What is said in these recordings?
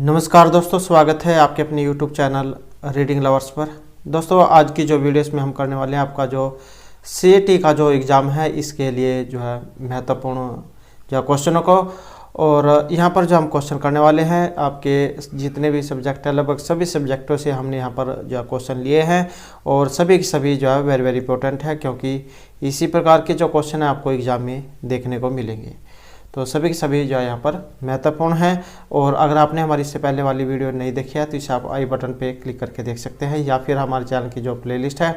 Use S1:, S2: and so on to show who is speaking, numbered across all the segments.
S1: नमस्कार दोस्तों, स्वागत है आपके अपने YouTube चैनल रीडिंग लवर्स पर। दोस्तों आज की जो वीडियो इसमें हम करने वाले हैं, आपका जो CAT का जो एग्ज़ाम है इसके लिए जो है महत्वपूर्ण जो क्वेश्चनों को, और यहाँ पर जो हम क्वेश्चन करने वाले हैं आपके जितने भी सब्जेक्ट हैं, लगभग सभी सब्जेक्टों से हमने यहाँ पर जो क्वेश्चन लिए हैं और सभी के सभी जो है वेरी इंपॉर्टेंट है, क्योंकि इसी प्रकार के जो क्वेश्चन है आपको एग्ज़ाम में देखने को मिलेंगे। तो सभी के सभी जो है यहाँ पर महत्वपूर्ण है। और अगर आपने हमारी इससे पहले वाली वीडियो नहीं देखी है तो इसे आप आई बटन पे क्लिक करके देख सकते हैं, या फिर हमारे चैनल की जो प्लेलिस्ट है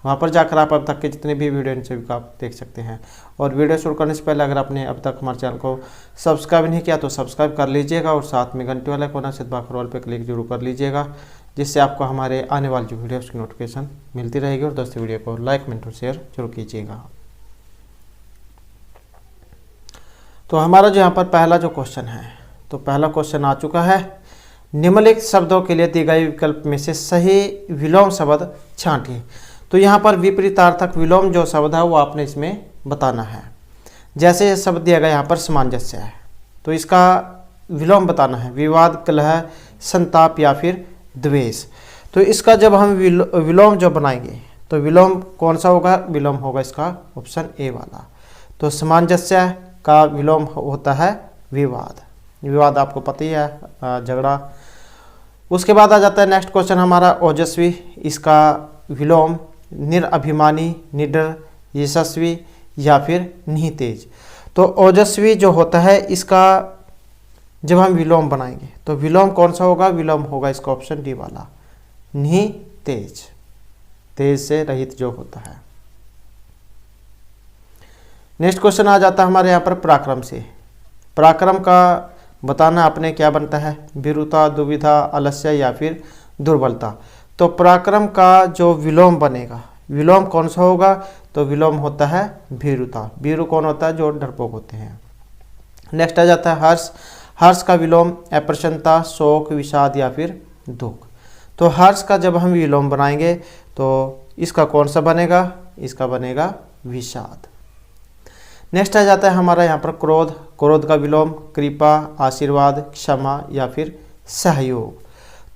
S1: वहाँ पर जाकर आप अब तक के जितने भी वीडियो इन सभी को आप देख सकते हैं। और वीडियो शुरू करने से पहले अगर आपने अब तक हमारे चैनल को सब्सक्राइब नहीं किया तो सब्सक्राइब कर लीजिएगा, और साथ में घंटे वाला कोना से दबाकर ऑल पे क्लिक जरूर कर लीजिएगा, जिससे आपको हमारे आने वाली जो वीडियो उसकी नोटिफिकेशन मिलती रहेगी। और दोस्तों वीडियो को लाइक कमेंट और शेयर जरूर कीजिएगा। तो हमारा जो यहाँ पर पहला जो क्वेश्चन है, तो पहला क्वेश्चन आ चुका है। निम्नलिखित शब्दों के लिए दिए गए विकल्प में से सही विलोम शब्द छांटिए। तो यहाँ पर विपरीतार्थक विलोम जो शब्द है वो आपने इसमें बताना है। जैसे ये शब्द दिया गया यहाँ पर सामंजस्य है, तो इसका विलोम बताना है। विवाद, कलह, संताप या फिर द्वेष। तो इसका जब हम विलोम जो बनाएंगे तो विलोम कौन सा होगा? विलोम होगा इसका ऑप्शन ए वाला। तो सामंजस्य का विलोम होता है विवाद। विवाद आपको पता ही है, झगड़ा। उसके बाद आ जाता है नेक्स्ट क्वेश्चन हमारा ओजस्वी। इसका विलोम निरअभिमानी, निडर, यशस्वी या फिर नितेज। तो ओजस्वी जो होता है इसका जब हम विलोम बनाएंगे तो विलोम कौन सा होगा? विलोम होगा इसका ऑप्शन डी वाला, नितेज, तेज से रहित जो होता है। नेक्स्ट क्वेश्चन आ जाता है हमारे यहाँ पर पराक्रम से। पराक्रम का बताना आपने क्या बनता है? भीरुता, दुविधा, आलस्य या फिर दुर्बलता। तो पराक्रम का जो विलोम बनेगा, विलोम कौन सा होगा? तो विलोम होता है भीरुता। भीरु कौन होता है? जो डरपोक होते हैं। नेक्स्ट आ जाता है हर्ष। हर्ष का विलोम अप्रसन्नता, शोक, विषाद या फिर दुख। तो हर्ष का जब हम विलोम बनाएंगे तो इसका कौन सा बनेगा? इसका बनेगा विषाद। नेक्स्ट आ जाता है हमारा यहाँ पर क्रोध। क्रोध का विलोम कृपा, आशीर्वाद, क्षमा या फिर सहयोग।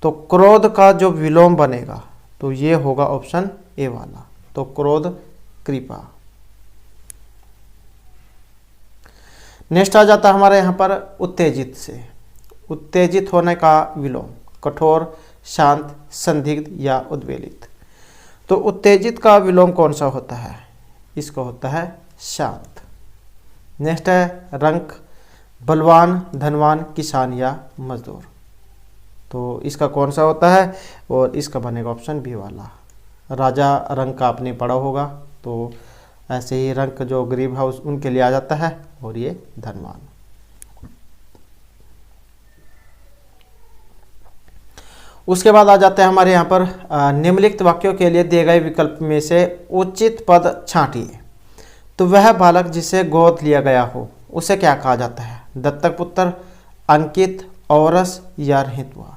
S1: तो क्रोध का जो विलोम बनेगा तो ये होगा ऑप्शन ए वाला। तो क्रोध, कृपा। नेक्स्ट आ जाता है हमारे यहाँ पर उत्तेजित से। उत्तेजित होने का विलोम कठोर, शांत, संदिग्ध या उद्वेलित। तो उत्तेजित का विलोम कौन सा होता है? इसको होता है शांत। नेक्स्ट है रंक, बलवान, धनवान, किसान या मजदूर। तो इसका कौन सा होता है? और इसका बनेगा ऑप्शन बी वाला। राजा रंक का आपने पढ़ा होगा, तो ऐसे ही रंक जो गरीब है उनके लिए आ जाता है, और ये धनवान। उसके बाद आ जाते हैं हमारे यहाँ पर निम्नलिखित वाक्यों के लिए दिए गए विकल्प में से उचित पद छांटिए। तो वह बालक जिसे गोद लिया गया हो उसे क्या कहा जाता है? दत्तक पुत्र, अंकित, औरस या रहित हुआ।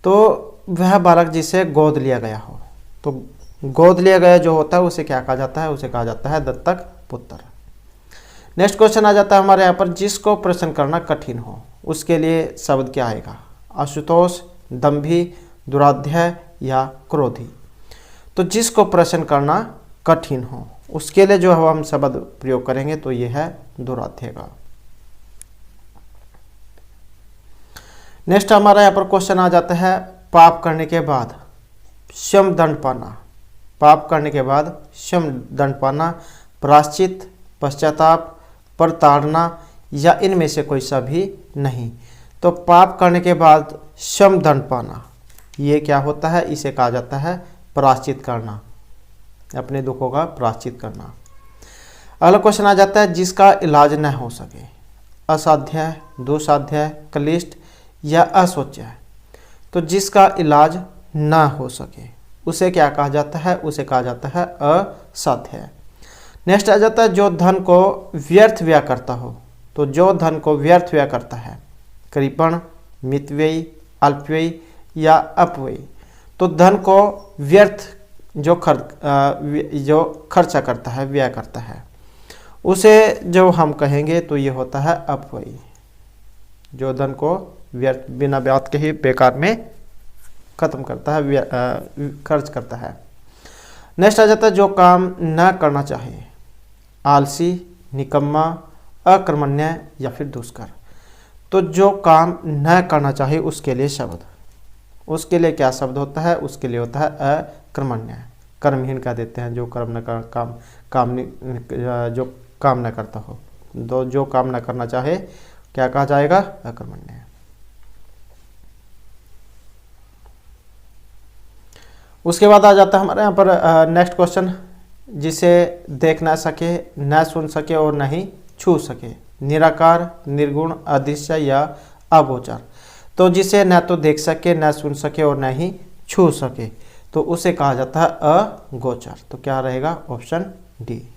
S1: तो वह बालक जिसे गोद लिया गया हो, तो गोद लिया गया जो होता है उसे क्या कहा जाता है? उसे कहा जाता है दत्तक पुत्र। नेक्स्ट क्वेश्चन आ जाता है हमारे यहाँ पर जिसको प्रश्न करना कठिन हो उसके लिए शब्द क्या आएगा? आशुतोष, दंभी, दुराध्याय या क्रोधी। तो जिसको प्रश्न करना कठिन हो उसके लिए जो हम शब्द प्रयोग करेंगे तो ये है दुराध्याय का। नेक्स्ट हमारा यहाँ पर क्वेश्चन आ जाता है पाप करने के बाद क्षम दंड पाना। पाप करने के बाद क्षम दंड पाना, प्रायश्चित, पश्चाताप, प्रताड़ना या इनमें से कोई सा भी नहीं। तो पाप करने के बाद क्षम दंड पाना ये क्या होता है? इसे कहा जाता है प्रायश्चित करना, अपने दुखों का प्रायश्चित करना। अगला क्वेश्चन आ जाता है जिसका इलाज न हो सके। असाध्य, दुसाध्य, क्लिष्ट या असोच्य। तो जिसका इलाज न हो सके उसे क्या कहा जाता है? उसे कहा जाता है असाध्य। नेक्स्ट आ जाता है जो धन को व्यर्थ व्यय करता हो। तो जो धन को व्यर्थ व्यय करता है, कृपण, मितव्ययी, अल्पव्ययी या अपव्ययी। तो धन को व्यर्थ जो खर्चा करता है, व्यय करता है, उसे जो हम कहेंगे तो ये होता है अपव्ययी। जो धन को व्यर्थ बिना बात के ही बेकार में खत्म करता है, खर्च करता है। नेक्स्ट आ जाता है जो काम न करना चाहे, आलसी, निकम्मा, अकर्मण्य या फिर दुष्कर। तो जो काम न करना चाहे उसके लिए शब्द, उसके लिए क्या शब्द होता है, उसके लिए होता है अकर्मण्य, कर्महीन कह देते हैं जो कर्म न कर, जो काम न करता हो। जो काम न करना चाहे क्या कहा जाएगा, अकर्मण्य। उसके बाद आ जाता है हमारे यहाँ पर नेक्स्ट क्वेश्चन, जिसे देख ना सके, न सुन सके और न ही छू सके, निराकार, निर्गुण, अदृश्य या अगोचर। तो जिसे न तो देख सके, न सुन सके और न ही छू सके, तो उसे कहा जाता है अगोचर। तो क्या रहेगा, ऑप्शन डी।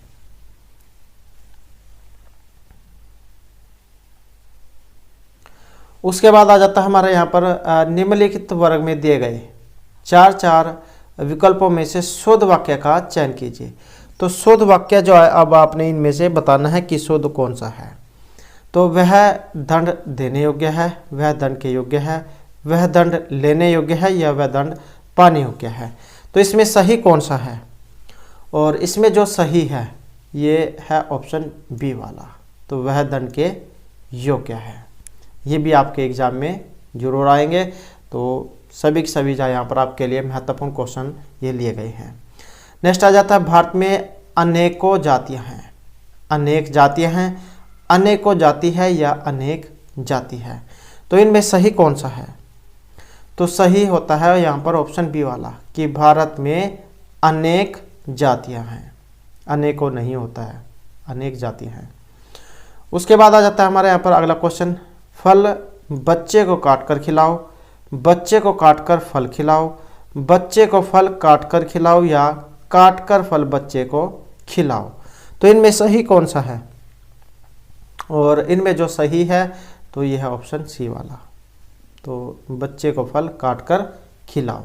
S1: उसके बाद आ जाता है हमारे यहाँ पर निम्नलिखित वर्ग में दिए गए 4 विकल्पों में से शुद्ध वाक्य का चयन कीजिए। तो शुद्ध वाक्य जो है, अब आपने इनमें से बताना है कि शुद्ध कौन सा है। तो वह दंड देने योग्य है, वह दंड के योग्य है, वह दंड लेने योग्य है या वह दंड पाने योग्य है। तो इसमें सही कौन सा है, और इसमें जो सही है ये है ऑप्शन बी वाला। तो वह दंड के योग्य है। ये भी आपके एग्जाम में जरूर आएंगे। तो सभी के सभी यहाँ पर आपके लिए महत्वपूर्ण क्वेश्चन ये लिए गए हैं। नेक्स्ट आ जाता है भारत में अनेकों जातियाँ हैं, अनेक जातियाँ हैं, अनेकों जाति है या अनेक जाति है। तो इनमें सही कौन सा है, तो सही होता है यहाँ पर ऑप्शन बी वाला कि भारत में अनेक जातियाँ हैं, अनेकों नहीं होता है, अनेक जातियाँ हैं। उसके बाद आ जाता है हमारे यहाँ पर अगला क्वेश्चन, फल बच्चे को काट कर खिलाओ, बच्चे को काट कर फल खिलाओ, बच्चे को फल काट कर खिलाओ या काट कर फल बच्चे को खिलाओ। तो इनमें सही कौन सा है, और इनमें जो सही है तो यह है ऑप्शन सी वाला। तो बच्चे को फल काट कर खिलाओ।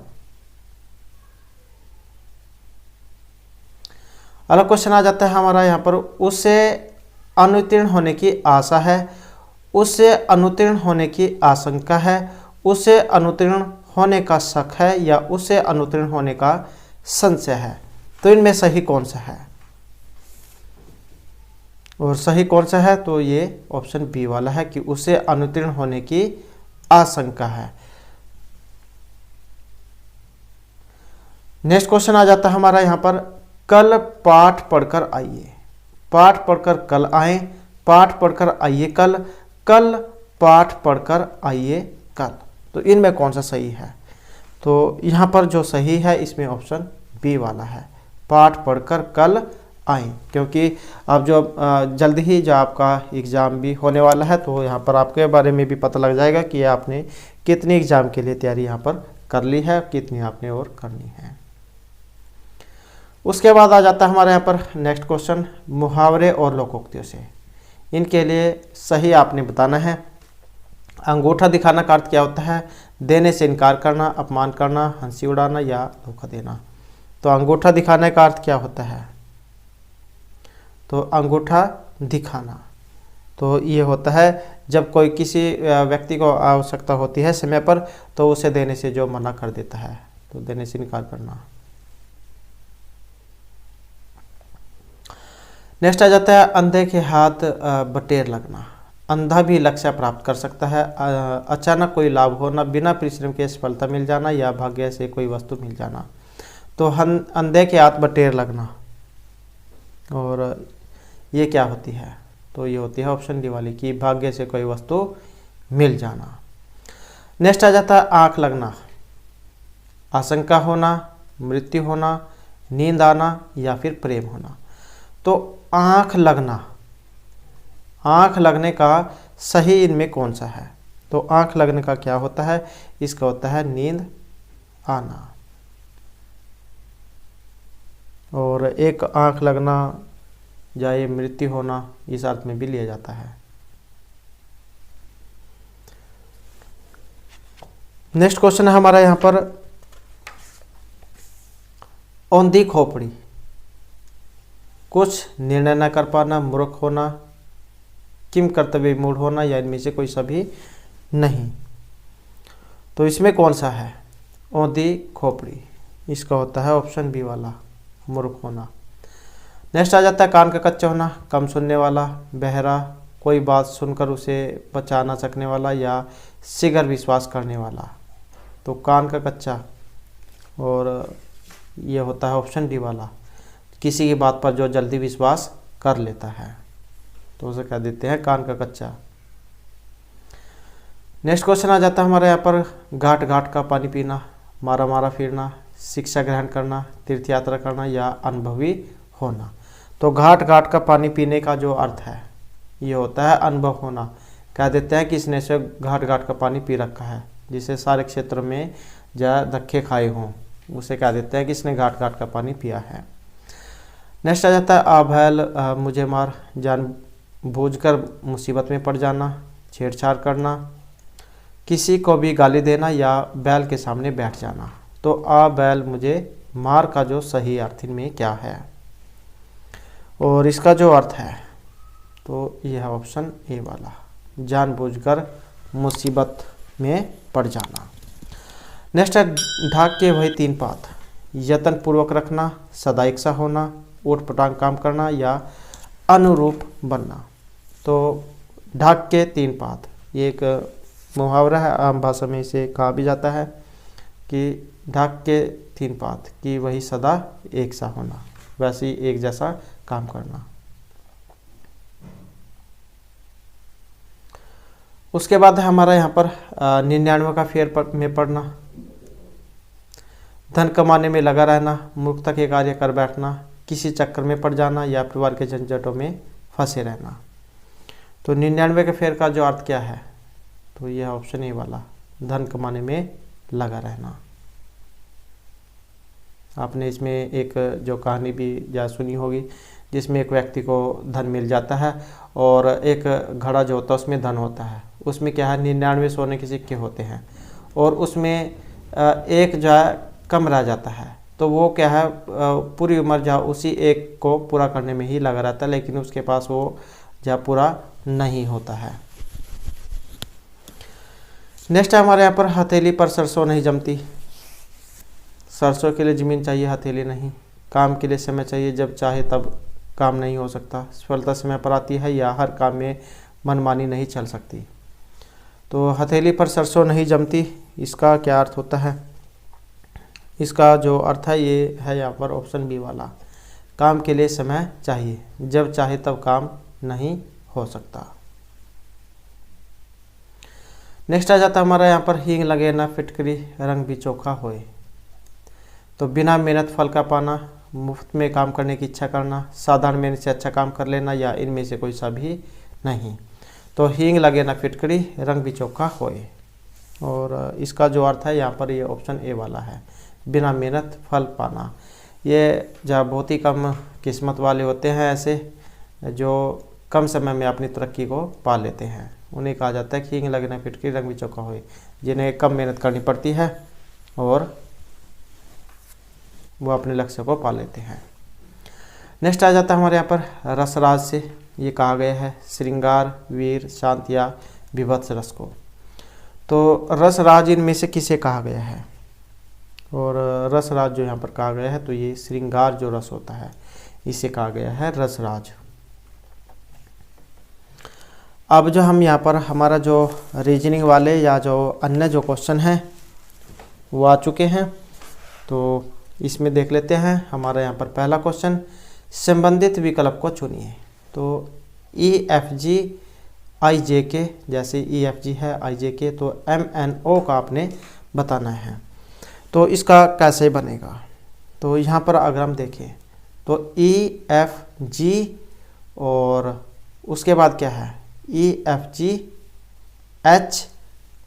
S1: अगला क्वेश्चन आ जाता है हमारा यहाँ पर, उसे अनुत्तीर्ण होने की आशा है, उसे अनुत्तीर्ण होने की आशंका है, उसे अनुत्तीर्ण होने का शक है या उसे अनुत्तीर्ण होने का संशय है। तो इनमें सही कौन सा है, और सही कौन सा है, तो ये ऑप्शन बी वाला है कि उसे अनुत्तीर्ण होने की आशंका है। नेक्स्ट क्वेश्चन आ जाता है हमारा यहाँ पर, कल पाठ पढ़कर आइए, पाठ पढ़कर कल आए, पाठ पढ़कर आइए कल, कल पाठ पढ़कर आइए कल। तो इनमें कौन सा सही है, तो यहाँ पर जो सही है इसमें ऑप्शन बी वाला है, पाठ पढ़कर कल आए। क्योंकि अब जो जल्द ही जो आपका एग्ज़ाम भी होने वाला है, तो यहाँ पर आपके बारे में भी पता लग जाएगा कि आपने कितनी एग्ज़ाम के लिए तैयारी यहाँ पर कर ली है, कितनी आपने और करनी है। उसके बाद आ जाता है हमारे यहाँ पर नेक्स्ट क्वेश्चन, मुहावरे और लोकोक्तियों से। इनके लिए सही आपने बताना है। अंगूठा दिखाना का अर्थ क्या होता है, देने से इनकार करना, अपमान करना, हंसी उड़ाना या धोखा देना। तो अंगूठा दिखाने का अर्थ क्या होता है, तो अंगूठा दिखाना तो ये होता है जब कोई किसी व्यक्ति को आवश्यकता होती है समय पर, तो उसे देने से जो मना कर देता है, तो देने से इनकार करना। नेक्स्ट आ जाता है, अंधे के हाथ बटेर लगना। अंधा भी लक्ष्य प्राप्त कर सकता है, अचानक कोई लाभ होना, बिना परिश्रम के सफलता मिल जाना या भाग्य से कोई वस्तु मिल जाना। तो अंधे के हाथ बटेर लगना, और ये क्या होती है, तो ये होती है ऑप्शन डी वाली कि भाग्य से कोई वस्तु मिल जाना। नेक्स्ट आ जाता है आँख लगना, आशंका होना, मृत्यु होना, नींद आना या फिर प्रेम होना। तो आँख लगना, आँख लगने का सही इनमें कौन सा है, तो आँख लगने का क्या होता है, इसका होता है नींद आना। और एक आँख लगना या ये मृत्यु होना इस अर्थ में भी लिया जाता है। नेक्स्ट क्वेश्चन है हमारा यहाँ पर, औंधी खोपड़ी, कुछ निर्णय न कर पाना, मूर्ख होना, किम कर्तव्य मूड होना या इनमें से कोई सभी नहीं। तो इसमें कौन सा है? औंधी खोपड़ी, इसका होता है ऑप्शन बी वाला, मूर्ख होना। नेक्स्ट आ जाता है कान का कच्चा होना, कम सुनने वाला, बहरा, कोई बात सुनकर उसे बचा ना सकने वाला, या शीघ्र विश्वास करने वाला। तो कान का कच्चा, और ये होता है ऑप्शन डी वाला, किसी की बात पर जो जल्दी विश्वास कर लेता है, तो उसे कह देते हैं कान का कच्चा। नेक्स्ट क्वेश्चन आ जाता है हमारे यहाँ पर घाट घाट का पानी पीना, मारा मारा फिरना, शिक्षा ग्रहण करना, तीर्थ यात्रा करना, या अनुभवी होना। तो घाट घाट का पानी पीने का जो अर्थ है ये होता है अनुभव होना। कह देते हैं कि इसने से घाट घाट का पानी पी रखा है, जिसे सारे क्षेत्र में जा धक्के खाए हों, उसे कह देते हैं कि इसने घाट घाट का पानी पिया है। नेक्स्ट आ जाता है आभैल मुझे मार, जानबूझकर मुसीबत में पड़ जाना, छेड़छाड़ करना, किसी को भी गाली देना, या बैल के सामने बैठ जाना। तो आ बैल मुझे मार का जो सही अर्थ इनमें क्या है, और इसका जो अर्थ है तो यह है ऑप्शन ए वाला, जानबूझकर मुसीबत में पड़ जाना। नेक्स्ट है ढाक के वही 3 बात, यत्न पूर्वक रखना, सदा इच्छा होना, ऊट पटांग काम करना, या अनुरूप बनना। तो ढाक के 3 बात, ये एक मुहावरा है, आम भाषा में इसे कहा भी जाता है कि ढाक के 3 बात, कि वही सदा एक सा होना, वैसे ही एक जैसा काम करना। उसके बाद हमारा यहाँ पर 99 का फेर में पढ़ना, धन कमाने में लगा रहना, मूर्खता के कार्य कर बैठना, किसी चक्कर में पड़ जाना, या परिवार के झंझटों में फंसे रहना। तो 99 के फेर का जो अर्थ क्या है, तो यह ऑप्शन ए वाला, धन कमाने में लगा रहना। आपने इसमें एक जो कहानी भी या सुनी होगी, जिसमें एक व्यक्ति को धन मिल जाता है और एक घड़ा जो होता है उसमें धन होता है, उसमें क्या है 99 सोने के सिक्के होते हैं, और उसमें एक जो है कम रह जाता है। तो वो क्या है पूरी उम्र जो उसी एक को पूरा करने में ही लगा रहता है, लेकिन उसके पास वो जो पूरा नहीं होता है। नेक्स्ट है हमारे यहाँ पर हथेली पर सरसों नहीं जमती, सरसों के लिए ज़मीन चाहिए, हथेली नहीं, काम के लिए समय चाहिए, जब चाहे तब काम नहीं हो सकता, सफलता समय पर आती है, या हर काम में मनमानी नहीं चल सकती। तो हथेली पर सरसों नहीं जमती, इसका क्या अर्थ होता है? इसका जो अर्थ है ये है यहाँ पर ऑप्शन बी वाला, काम के लिए समय चाहिए, जब चाहे तब काम नहीं हो सकता। नेक्स्ट आ जाता हमारा यहाँ पर हींग लगे ना फिटकरी, रंग भी चोखा होए। तो बिना मेहनत फल का पाना, मुफ्त में काम करने की इच्छा करना, साधारण मेहनत से अच्छा काम कर लेना, या इनमें से कोई सा भी नहीं। तो हींग लगे ना फिटकरी, रंग भी चोखा होए, और इसका जो अर्थ है यहाँ पर ये ऑप्शन ए वाला है, बिना मेहनत फल पाना। ये जहाँ बहुत ही कम किस्मत वाले होते हैं ऐसे जो कम समय में अपनी तरक्की को पा लेते हैं, उन्हें कहा जाता है कि हींग लगे ना फिटकरी, रंग भी चोखा होए, जिन्हें कम मेहनत करनी पड़ती है और वो अपने लक्ष्य को पा लेते हैं। नेक्स्ट आ जाता है हमारे यहाँ पर रसराज से, ये कहा गया है श्रृंगार, वीर, शांत या विभत्स रस को। तो रसराज इनमें से किसे कहा गया है? और रसराज जो यहाँ पर कहा गया है तो ये श्रृंगार जो रस होता है इसे कहा गया है रसराज। अब जो हम यहाँ पर हमारा जो रीजनिंग वाले या जो अन्य जो क्वेश्चन हैं वो आ चुके हैं, तो इसमें देख लेते हैं। हमारा यहाँ पर पहला क्वेश्चन, संबंधित विकल्प को चुनिए। तो EFG IJK, जैसे EFG है IJK, तो MNO का आपने बताना है। तो इसका कैसे बनेगा? तो यहाँ पर अगर हम देखें तो EFG और उसके बाद क्या है EFG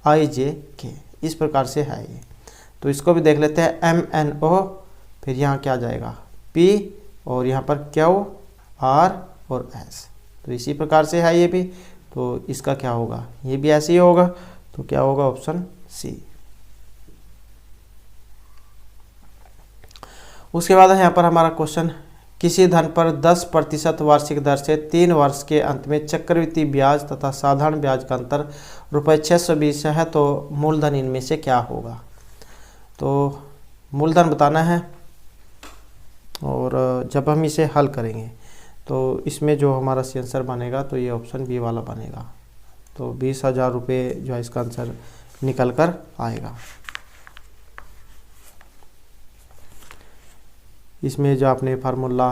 S1: HIJK, इस प्रकार से है ये। तो इसको भी देख लेते हैं MNO, फिर यहाँ क्या जाएगा P और यहाँ पर Q R और S, तो इसी प्रकार से है ये भी। तो इसका क्या होगा, ये भी ऐसे ही होगा, तो क्या होगा ऑप्शन सी। उसके बाद यहाँ पर हमारा क्वेश्चन किसी धन पर 10% वार्षिक दर से 3 वर्ष के अंत में चक्रवृद्धि ब्याज तथा साधारण ब्याज का अंतर ₹620 है, तो मूलधन इनमें से क्या होगा। तो मूलधन बताना है और जब हम इसे हल करेंगे तो इसमें जो हमारा सी आंसर बनेगा तो ये ऑप्शन बी वाला बनेगा। तो 20,000 रुपये जो है इसका आंसर निकल कर आएगा। इसमें जो आपने फार्मूला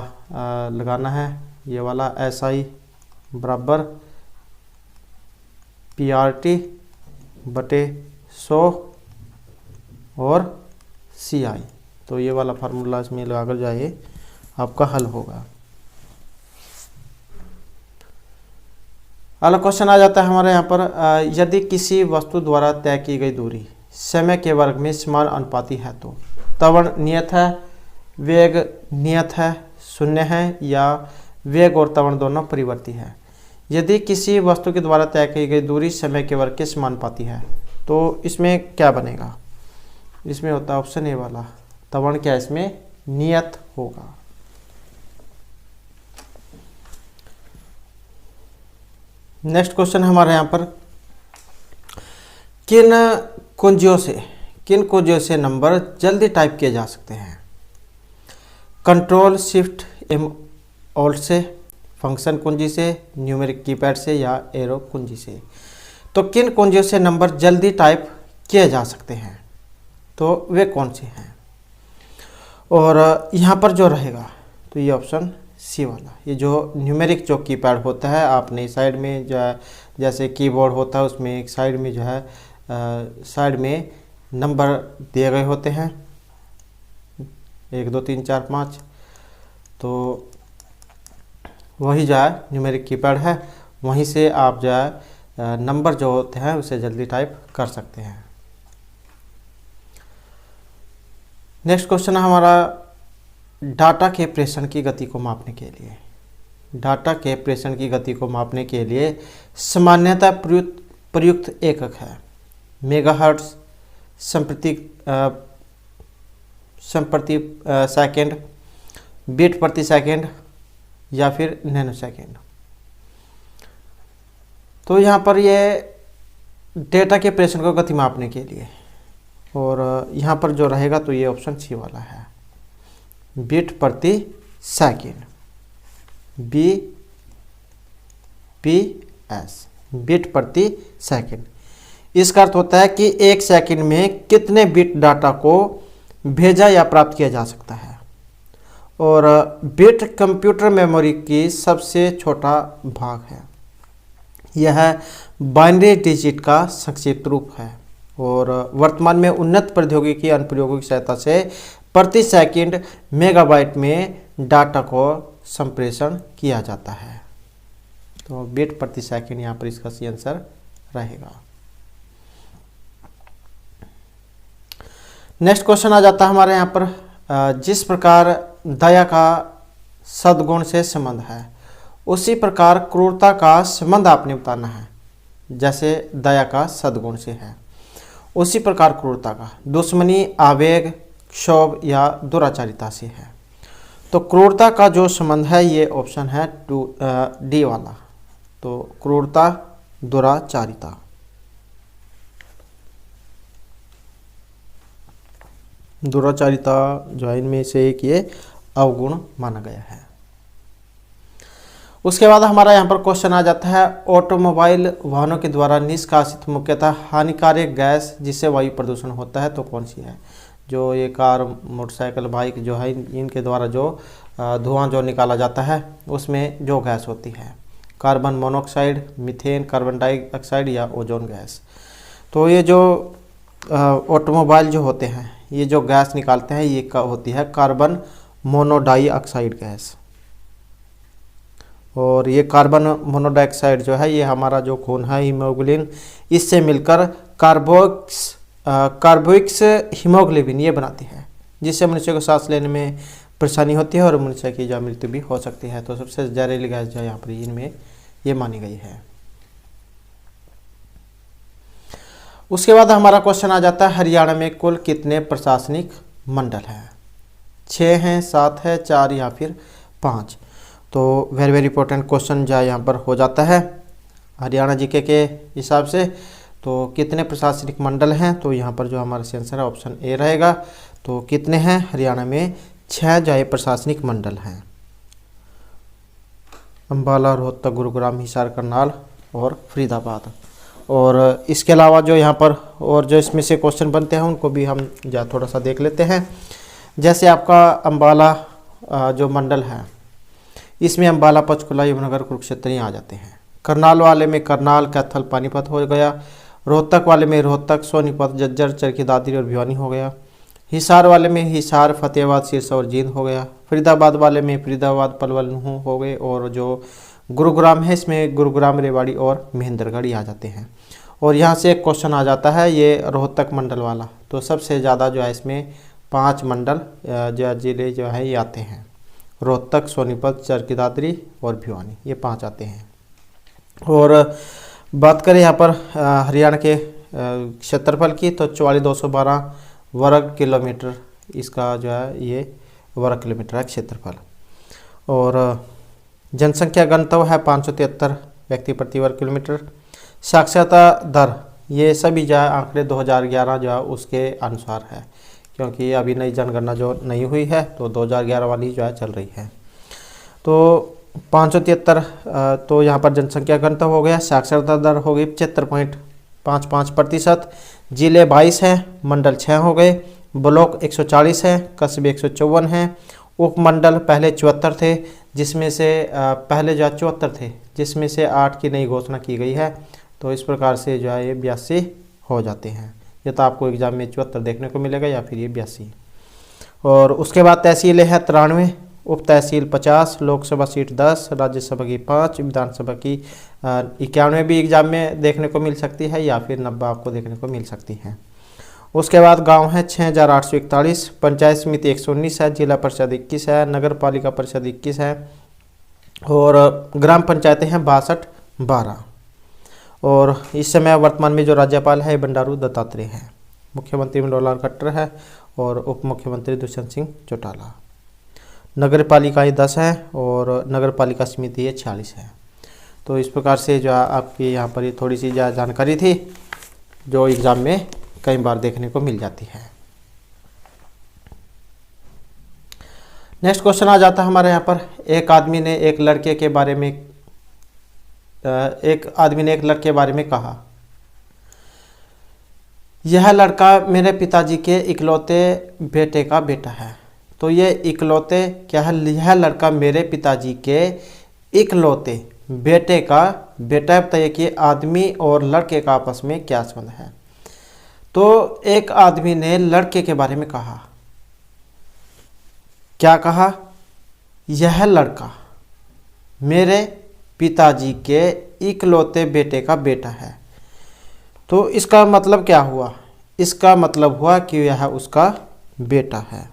S1: लगाना है ये वाला SI बराबर PRT बटे 100 और CI, तो ये वाला फार्मूला इसमें लगाकर जाए आपका हल होगा। अगला क्वेश्चन आ जाता है हमारे यहाँ पर, यदि किसी वस्तु द्वारा तय की गई दूरी समय के वर्ग में समान अनुपाती है तो त्वरण नियत है, वेग नियत है, शून्य है, या वेग और त्वरण दोनों परिवर्ती है। यदि किसी वस्तु के द्वारा तय की गई दूरी समय के वर्ग के समानुपाती है तो इसमें क्या बनेगा। इसमें होता है ऑप्शन ए वाला, त्वरण क्या इसमें नियत होगा। नेक्स्ट क्वेश्चन हमारे यहाँ पर, किन कुंजियों से नंबर जल्दी टाइप किए जा सकते हैं। कंट्रोल शिफ्ट एम ऑल्ट से, फंक्शन कुंजी से, न्यूमेरिक कीपैड से, या एरो कुंजी से। तो किन कुंजियों से नंबर जल्दी टाइप किए जा सकते हैं, तो वे कौन से हैं। और यहाँ पर जो रहेगा तो ये ऑप्शन सी वाला, ये जो न्यूमेरिक जो कीपैड होता है आपने साइड में जो है जैसे कीबोर्ड होता है उसमें एक साइड में जो है साइड में नंबर दिए गए होते हैं 1 2 3 4 5, तो वही जो है न्यूमेरिक कीपैड है, वहीं से आप जो है नंबर जो होते हैं उसे जल्दी टाइप कर सकते हैं। नेक्स्ट क्वेश्चन है हमारा, डाटा के प्रेषण की गति को मापने के लिए, डाटा के प्रेषण की गति को मापने के लिए सामान्यतः प्रयुक्त एकक है मेगाहर्ट्ज, संप्रति सेकंड, बीट प्रति सेकंड, या फिर नैनो सेकंड। तो यहाँ पर ये डेटा के प्रेषण को गति मापने के लिए, और यहाँ पर जो रहेगा तो ये ऑप्शन सी वाला है, बीट प्रति सेकंड, BPS, बीट प्रति सेकंड। इसका अर्थ होता है कि 1 सेकंड में कितने बिट डाटा को भेजा या प्राप्त किया जा सकता है। और बिट कंप्यूटर मेमोरी की सबसे छोटा भाग है, यह बाइनरी डिजिट का संक्षिप्त रूप है, और वर्तमान में उन्नत प्रौद्योगिकी अनुप्रयोगों की सहायता से प्रति सेकंड मेगाबाइट में डाटा को संप्रेषण किया जाता है। तो बिट प्रति सेकंड यहाँ पर इसका सही आंसर रहेगा। नेक्स्ट क्वेश्चन आ जाता है हमारे यहाँ पर, जिस प्रकार दया का सद्गुण से संबंध है उसी प्रकार क्रूरता का संबंध आपने बताना है। जैसे दया का सद्गुण से है उसी प्रकार क्रूरता का दुश्मनी, आवेग, क्षोभ या दुराचारिता से है। तो क्रूरता का जो संबंध है ये ऑप्शन है डी वाला, तो क्रूरता, दुराचारिता। दुराचारिता जो है इनमें से एक ये अवगुण माना गया है। उसके बाद हमारा यहाँ पर क्वेश्चन आ जाता है, ऑटोमोबाइल वाहनों के द्वारा निष्कासित मुख्यतः हानिकारक गैस जिससे वायु प्रदूषण होता है तो कौन सी है। जो ये कार, मोटरसाइकिल, बाइक जो है इनके द्वारा जो धुआं जो निकाला जाता है उसमें जो गैस होती है carbon monoxide, methane, carbon dioxide या ओजोन गैस। तो ये जो ऑटोमोबाइल जो होते हैं ये जो गैस निकालते हैं ये होती है कार्बन मोनोडाइऑक्साइड गैस। और ये कार्बन मोनोडाइऑक्साइड जो है ये हमारा जो खून है हीमोग्लोबिन, इससे मिलकर कार्बोक्स हीमोग्लोबिन ये बनाती है, जिससे मनुष्य को सांस लेने में परेशानी होती है और मनुष्य की जो मृत्यु भी हो सकती है। तो सबसे जहरीली गैस जो है यहाँ पर इनमें ये मानी गई है। उसके बाद हमारा क्वेश्चन आ जाता है, हरियाणा में कुल कितने प्रशासनिक मंडल हैं। 6 हैं, 7 है, 4 या फिर 5। तो वेरी वेरी इंपॉर्टेंट क्वेश्चन जो यहाँ पर हो जाता है हरियाणा जीके के हिसाब से। तो कितने प्रशासनिक मंडल हैं, तो यहाँ पर जो हमारा आंसर है ऑप्शन ए रहेगा। तो कितने हैं हरियाणा में, 6 जो है प्रशासनिक मंडल हैं, अम्बाला, रोहतक, गुरुग्राम, हिसार, करनाल और फरीदाबाद। और इसके अलावा जो यहाँ पर और जो इसमें से क्वेश्चन बनते हैं उनको भी हम थोड़ा सा देख लेते हैं। जैसे आपका अम्बाला जो मंडल है, इसमें अम्बाला, पंचकुला, यमुनानगर, कुरुक्षेत्र आ जाते हैं। करनाल वाले में करनाल, कैथल, पानीपत हो गया। रोहतक वाले में रोहतक, सोनीपत, झज्जर, चरखी दादरी और भिवानी हो गया। हिसार वाले में हिसार, फतेहाबाद, सिरसा और जींद हो गया। फरीदाबाद वाले में फरीदाबाद, पलवल, नूंह हो गए। और जो गुरुग्राम है इसमें गुरुग्राम, रेवाड़ी और महेंद्रगढ़ आ जाते हैं। और यहाँ से एक क्वेश्चन आ जाता है ये रोहतक मंडल वाला, तो सबसे ज़्यादा जो है इसमें 5 मंडल जो जिले जो है ये आते हैं, रोहतक, सोनीपत, चरखी दादरी और भिवानी, ये 5 आते हैं। और बात करें यहाँ पर हरियाणा के क्षेत्रफल की, तो 44,212 वर्ग किलोमीटर इसका जो है ये वर्ग किलोमीटर है क्षेत्रफल। और जनसंख्या घनत्व है 573 व्यक्ति प्रति वर्ग किलोमीटर। साक्षरता दर, ये सभी जो है आंकड़े 2011 जो है उसके अनुसार है, क्योंकि अभी नई जनगणना जो नहीं हुई है तो 2011 वाली जो है चल रही है। तो 573 तो यहाँ पर जनसंख्या घनत्व हो गया। साक्षरता दर हो गई 75.55%। जिले 22 हैं, मंडल 6 हो गए, ब्लॉक 140 है, कस्बे 154 हैं। उपमंडल पहले 74 थे, जिसमें से पहले जो 74 थे, जिसमें से 8 की नई घोषणा की गई है। तो इस प्रकार से जो है ये 82 हो जाते हैं। ये तो आपको एग्जाम में 74 देखने को मिलेगा या फिर ये 82। और उसके बाद तहसीलें हैं 93, उप तहसील 50, लोकसभा सीट 10, राज्यसभा की 5, विधानसभा की 91 भी एग्जाम में देखने को मिल सकती है या फिर 90 आपको देखने को मिल सकती है। उसके बाद गांव है 6,841, पंचायत समिति 119 है, जिला परिषद 21 है, नगर पालिका परिषद 21 है और ग्राम पंचायतें हैं 62-12। और इस समय वर्तमान में जो राज्यपाल है बंडारू दत्तात्रेय है, मुख्यमंत्री मनोहर खट्टर है और उप मुख्यमंत्री दुष्यंत सिंह चौटाला। नगर पालिकाएँ 10 हैं और नगर पालिका समिति ये 46 है। तो इस प्रकार से जो आपकी यहाँ पर ये थोड़ी सी जानकारी थी जो एग्ज़ाम में कई बार देखने को मिल जाती है। नेक्स्ट क्वेश्चन आ जाता है हमारे यहाँ पर, एक आदमी ने एक लड़के के बारे में कहा, यह लड़का मेरे पिताजी के इकलौते बेटे का बेटा है। तो ये इकलौते क्या है, यह लड़का मेरे पिताजी के इकलौते बेटे का बेटा। बताइए कि आदमी और लड़के का आपस में क्या संबंध है। तो एक आदमी ने लड़के के बारे में कहा, क्या कहा, यह लड़का मेरे पिताजी के इकलौते बेटे का बेटा है। तो इसका मतलब क्या हुआ, इसका मतलब हुआ कि यह उसका बेटा है।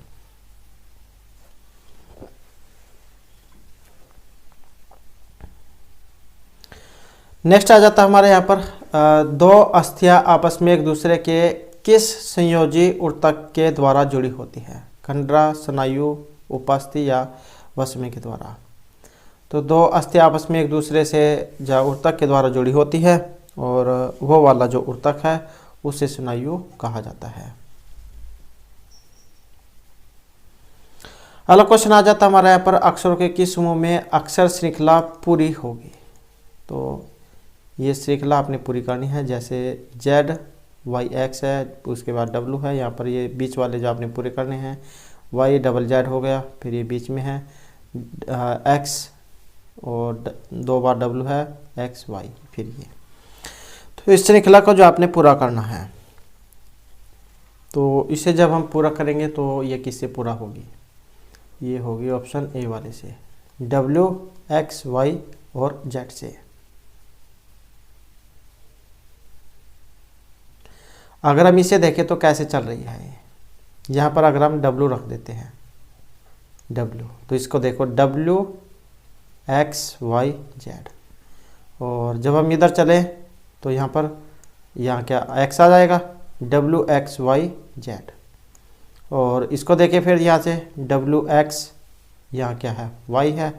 S1: नेक्स्ट आ जाता है हमारे यहाँ पर, दो अस्थियां आपस में एक दूसरे के किस संयोजी ऊतक के द्वारा जुड़ी होती है, कंडरा, स्नायु, उपास्थि या वसमे के द्वारा। तो दो अस्थियां आपस में एक दूसरे से जो ऊतक के द्वारा जुड़ी होती है और वो वाला जो ऊतक है उसे स्नायु कहा जाता है। अगला क्वेश्चन आ जाता है हमारे यहाँ पर, अक्षरों के किस समूह में अक्षर श्रृंखला पूरी होगी। तो ये श्रृंखला आपने पूरी करनी है, जैसे Z, Y, X है, उसके बाद W है, यहाँ पर ये बीच वाले जो आपने पूरे करने हैं, Y डबल Z हो गया, फिर ये बीच में है X और 2 बार W है X Y, फिर ये। तो इस श्रृंखला को जो आपने पूरा करना है, तो इसे जब हम पूरा करेंगे तो ये किससे पूरा होगी, ये होगी ऑप्शन ए वाले से, W, X, Y और Z से। अगर हम इसे देखें तो कैसे चल रही है, यहाँ पर अगर हम W रख देते हैं, W, तो इसको देखो W, X, Y, Z। और जब हम इधर चले तो यहाँ पर क्या X आ जाएगा, W, X, Y, Z। और इसको देखें फिर यहाँ से W, X, यहाँ क्या है, y है,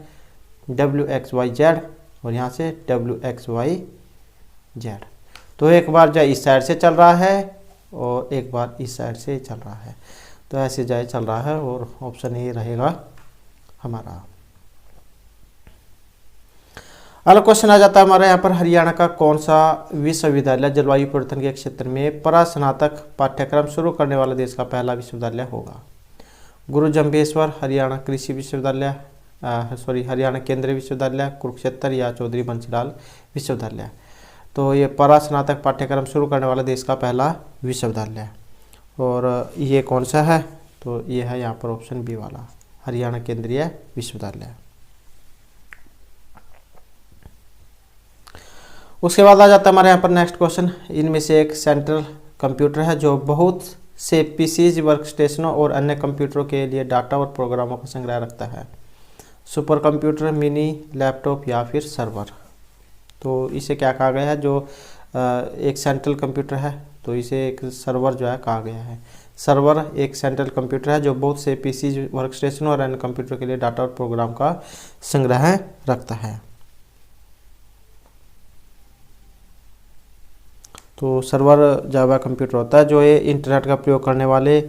S1: WXYZ, और यहाँ से WXYZ। तो एक बार जो इस साइड से चल रहा है और एक बार इस साइड से चल रहा है, तो ऐसे जो चल रहा है, और ऑप्शन ए रहेगा हमारा। अगला क्वेश्चन आ जाता है हमारे यहाँ पर, हरियाणा का कौन सा विश्वविद्यालय जलवायु परिवर्तन के क्षेत्र में परास्नातक पाठ्यक्रम शुरू करने वाला देश का पहला विश्वविद्यालय होगा? गुरु जम्भेश्वर, हरियाणा कृषि विश्वविद्यालय, हरियाणा केंद्रीय विश्वविद्यालय, कुरुक्षेत्र, या चौधरी बंसीलाल विश्वविद्यालय। तो ये परास्नातक पाठ्यक्रम शुरू करने वाला देश का पहला विश्वविद्यालय, और ये कौन सा है? तो ये है यहाँ पर ऑप्शन बी वाला, हरियाणा केंद्रीय विश्वविद्यालय। उसके बाद आ जाता है हमारे यहाँ पर नेक्स्ट क्वेश्चन, इनमें से एक सेंट्रल कंप्यूटर है जो बहुत से पीसीज, वर्कस्टेशनों और अन्य कंप्यूटरों के लिए डाटा और प्रोग्रामों का संग्रह रखता है? सुपर कंप्यूटर, मिनी लैपटॉप, या फिर सर्वर। तो इसे क्या कहा गया है? जो एक सेंट्रल कंप्यूटर है, तो इसे एक सर्वर जो है कहा गया है। सर्वर एक सेंट्रल कंप्यूटर है जो बहुत से पीसीज, वर्कस्टेशनों और अन्य कंप्यूटर के लिए डाटा और प्रोग्राम का संग्रह रखता है। तो सर्वर जावा कंप्यूटर होता है जो ये इंटरनेट का प्रयोग करने वाले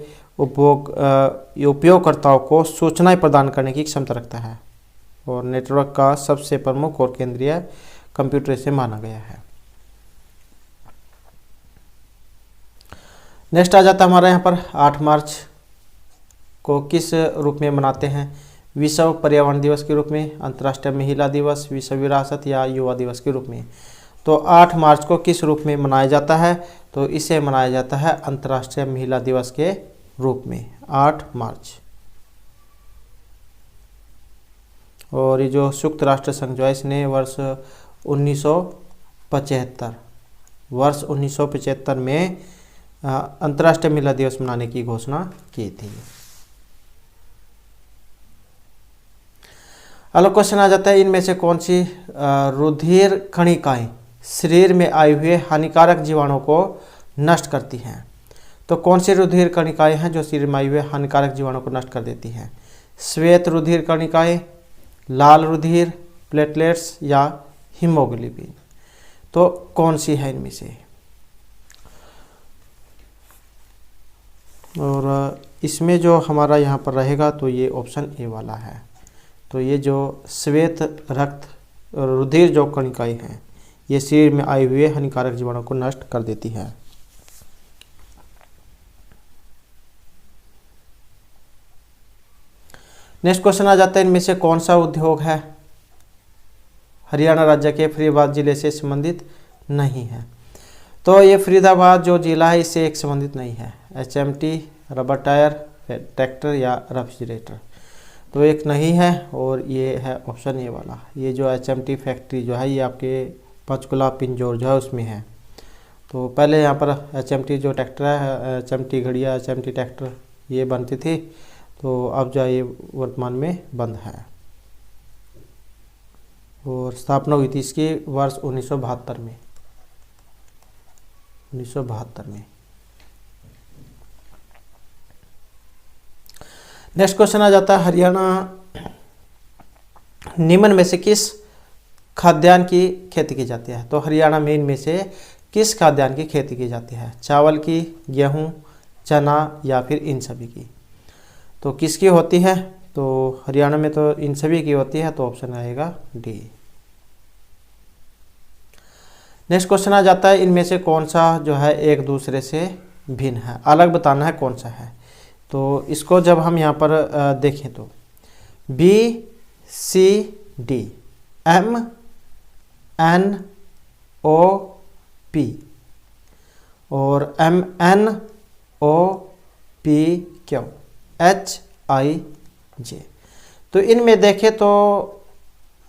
S1: उपयोगकर्ताओं को सूचनाएं प्रदान करने की क्षमता रखता है, और नेटवर्क का सबसे प्रमुख और केंद्रीय कंप्यूटर इसे माना गया है। नेक्स्ट आ जाता है हमारे यहाँ पर, 8 मार्च को किस रूप में मनाते हैं? विश्व पर्यावरण दिवस के रूप में, अंतर्राष्ट्रीय महिला दिवस, विश्व विरासत, या युवा दिवस के रूप में। तो 8 मार्च को किस रूप में मनाया जाता है? तो इसे मनाया जाता है अंतर्राष्ट्रीय महिला दिवस के रूप में, 8 मार्च। और ये जो संयुक्त राष्ट्र संघ जो है इसने वर्ष 1975 में अंतर्राष्ट्रीय महिला दिवस मनाने की घोषणा की थी। अगला क्वेश्चन आ जाता है, इनमें से कौन सी रुधिर कणिकाएं शरीर में आए हुए हानिकारक जीवाणुओं को नष्ट करती हैं? तो कौन सी रुधिर कणिकाएं हैं जो शरीर में आए हुए हानिकारक जीवाणुओं को नष्ट कर देती हैं? श्वेत रुधिर कणिकाएं, लाल रुधिर, प्लेटलेट्स, या हीमोग्लोबिन। तो कौन सी है इनमें से? और इसमें जो हमारा यहाँ पर रहेगा तो ये ऑप्शन ए वाला है। तो ये जो श्वेत रक्त रुधिर जो कणिकाएं हैं ये शरीर में आए हुए हानिकारक जीवाणुओं को नष्ट कर देती है। नेक्स्ट क्वेश्चन आ जाता है, इनमें से कौन सा उद्योग है हरियाणा राज्य के फरीदाबाद जिले से संबंधित नहीं है? तो ये फरीदाबाद जो जिला है इससे एक संबंधित नहीं है। HMT, रबर टायर, ट्रैक्टर, या रेफ्रिजरेटर। तो एक नहीं है, और ये है ऑप्शन ए वाला। ये जो HMT फैक्ट्री जो है ये आपके पंचकुला पिंजौर जो है उसमें है। तो पहले यहाँ पर HMT जो ट्रैक्टर है, HMT घड़िया, HMT ट्रैक्टर ये बनती थी, तो अब जो ये वर्तमान में बंद है। और स्थापना हुई थी इसकी वर्ष 1972 में। 1972 में। नेक्स्ट क्वेश्चन आ जाता है, हरियाणा निम्न में से किस खाद्यान्न की खेती की जाती है? तो हरियाणा में इनमें से किस खाद्यान्न की खेती की जाती है? चावल की, गेहूं, चना, या फिर इन सभी की? तो किसकी होती है? तो हरियाणा में तो इन सभी की होती है, तो ऑप्शन आएगा डी। नेक्स्ट क्वेश्चन आ जाता है, इनमें से कौन सा जो है एक दूसरे से भिन्न है? अलग बताना है कौन सा है। तो इसको जब हम यहाँ पर देखें तो BCD, MNOP और MNOPQ, HIJ। तो इनमें देखें तो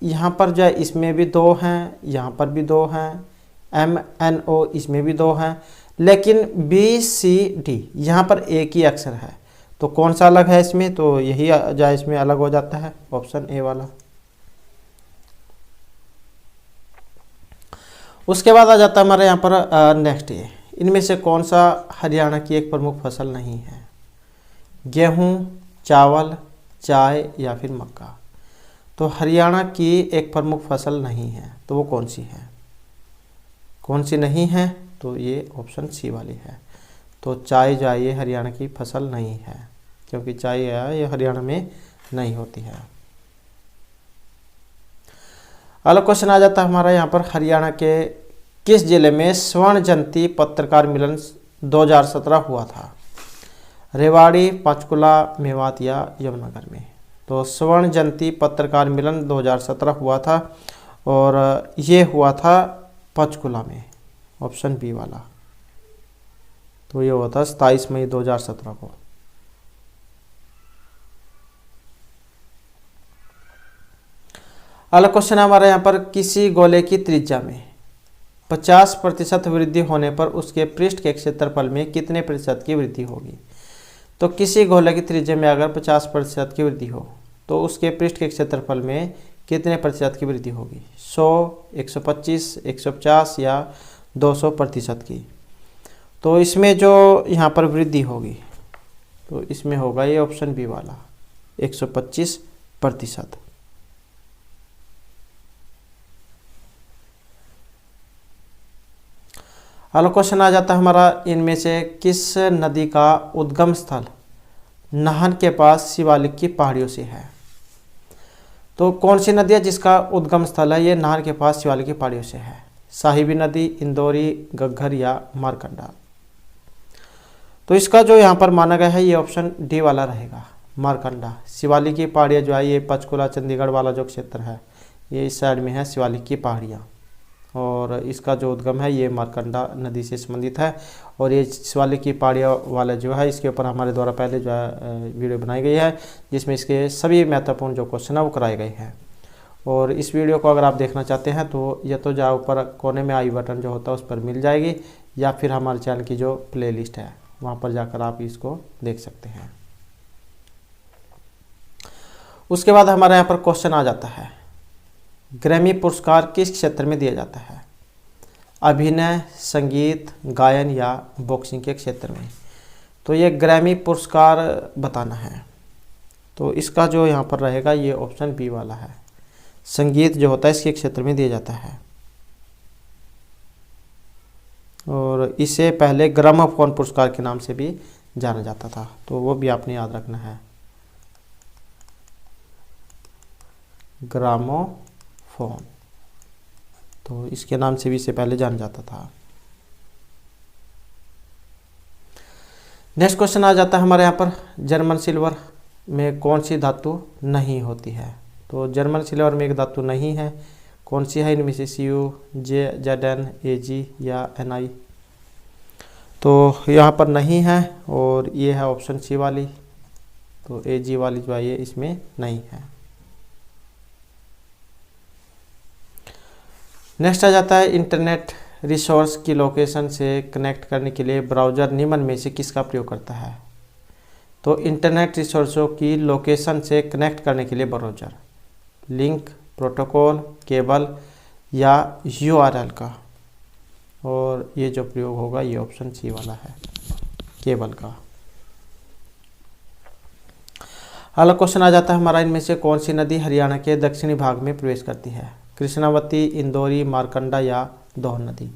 S1: यहाँ पर जो है इसमें भी 2 हैं, यहाँ पर भी 2 हैं, MNO इसमें भी 2 हैं, लेकिन BCD यहाँ पर एक ही अक्षर है। तो कौन सा अलग है इसमें? तो यही जो इसमें अलग हो जाता है, ऑप्शन ए वाला। उसके बाद आ जाता है हमारे यहाँ पर नेक्स्ट ये, इनमें से कौन सा हरियाणा की एक प्रमुख फसल नहीं है? गेहूं, चावल, चाय या फिर मक्का। तो हरियाणा की एक प्रमुख फसल नहीं है, तो वो कौन सी है? कौन सी नहीं है? तो ये ऑप्शन सी वाली है। तो चाय जो है ये हरियाणा की फसल नहीं है, क्योंकि चाय है ये हरियाणा में नहीं होती है। अगला क्वेश्चन आ जाता है हमारा यहाँ पर, हरियाणा के किस जिले में स्वर्ण जयंती पत्रकार मिलन 2017 हुआ था? रेवाड़ी, पंचकुला, मेवात या यमुनानगर में? तो स्वर्ण जयंती पत्रकार मिलन 2017 हुआ था और ये हुआ था पंचकुला में, ऑप्शन बी वाला। तो ये हुआ था 27 मई 2017 को। अगला क्वेश्चन है हमारा यहाँ पर, किसी गोले की त्रिज्या में 50% वृद्धि होने पर उसके पृष्ठ के क्षेत्रफल में कितने प्रतिशत की वृद्धि होगी? तो किसी गोले की त्रिज्या में अगर 50% की वृद्धि हो तो उसके पृष्ठ के क्षेत्रफल में कितने प्रतिशत की वृद्धि होगी? 100, 125, 150 या 200% की? तो इसमें जो यहाँ पर वृद्धि होगी तो इसमें होगा ये ऑप्शन बी वाला, 125%। अगला क्वेश्चन आ जाता है हमारा, इनमें से किस नदी का उद्गम स्थल नाहन के पास शिवालिक की पहाड़ियों से है? तो कौन सी नदी है जिसका उद्गम स्थल है ये नाहन के पास शिवालिक की पहाड़ियों से है? साहिबी नदी, इंदौरी, घग्गर या मारकंडा? तो इसका जो यहाँ पर माना गया है ये ऑप्शन डी वाला रहेगा, मारकंडा। शिवालिक की पहाड़ियाँ जो है ये पंचकुला चंडीगढ़ वाला जो क्षेत्र है ये इस साइड में है शिवालिक की पहाड़ियाँ, और इसका जो उद्गम है ये मारकंडा नदी से संबंधित है। और ये शिवालिक की पहाड़ियाँ वाला जो है इसके ऊपर हमारे द्वारा पहले जो है वीडियो बनाई गई है, जिसमें इसके सभी महत्वपूर्ण जो क्वेश्चन है वो कराए गए हैं। और इस वीडियो को अगर आप देखना चाहते हैं तो या तो जो ऊपर कोने में आई बटन जो होता है उस पर मिल जाएगी, या फिर हमारे चैनल की जो प्लेलिस्ट है वहाँ पर जाकर आप इसको देख सकते हैं। उसके बाद हमारे यहाँ पर क्वेश्चन आ जाता है, ग्रैमी पुरस्कार किस क्षेत्र में दिया जाता है? अभिनय, संगीत, गायन या बॉक्सिंग के क्षेत्र में? तो ये ग्रैमी पुरस्कार बताना है। तो इसका जो यहाँ पर रहेगा ये ऑप्शन बी वाला है, संगीत जो होता है इसके क्षेत्र में दिया जाता है। और इसे पहले ग्रामोफोन पुरस्कार के नाम से भी जाना जाता था, तो वो भी आपने याद रखना है, ग्रामोफोन। तो इसके नाम से भी इसे पहले जाना जाता था। नेक्स्ट क्वेश्चन आ जाता है हमारे यहाँ पर, जर्मन सिल्वर में कौन सी धातु नहीं होती है? तो जर्मन सिल्वर में एक धातु नहीं है, कौन सी है इनमें से? Cu, Zn, Ag या Ni? तो यहाँ पर नहीं है और ये है ऑप्शन सी वाली, तो Ag वाली जो है ये इसमें नहीं है। नेक्स्ट आ जाता है, इंटरनेट रिसोर्स की लोकेशन से कनेक्ट करने के लिए ब्राउज़र निम्न में से किसका प्रयोग करता है? तो इंटरनेट रिसोर्सों की लोकेशन से कनेक्ट करने के लिए ब्राउज़र लिंक, प्रोटोकॉल, केबल या URL का? और ये जो प्रयोग होगा ये ऑप्शन सी वाला है, केबल का। अगला क्वेश्चन आ जाता है हमारा, इनमें से कौन सी नदी हरियाणा के दक्षिणी भाग में प्रवेश करती है? कृष्णावती, इंदौरी, मारकंडा या दोहन नदी?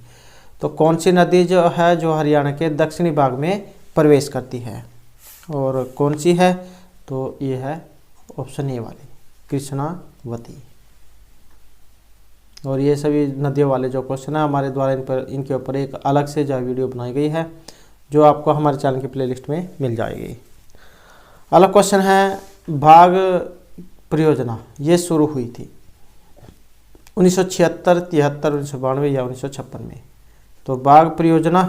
S1: तो कौन सी नदी जो है जो हरियाणा के दक्षिणी भाग में प्रवेश करती है और कौन सी है? तो ये है ऑप्शन ए वाली, कृष्णावती। और ये सभी नदियों वाले जो क्वेश्चन है हमारे द्वारा इनके ऊपर एक अलग से जो वीडियो बनाई गई है, जो आपको हमारे चैनल की प्लेलिस्ट में मिल जाएगी। अगला क्वेश्चन है, बाघ परियोजना ये शुरू हुई थी 1976, 73, 1992 या 1956 में? तो बाघ परियोजना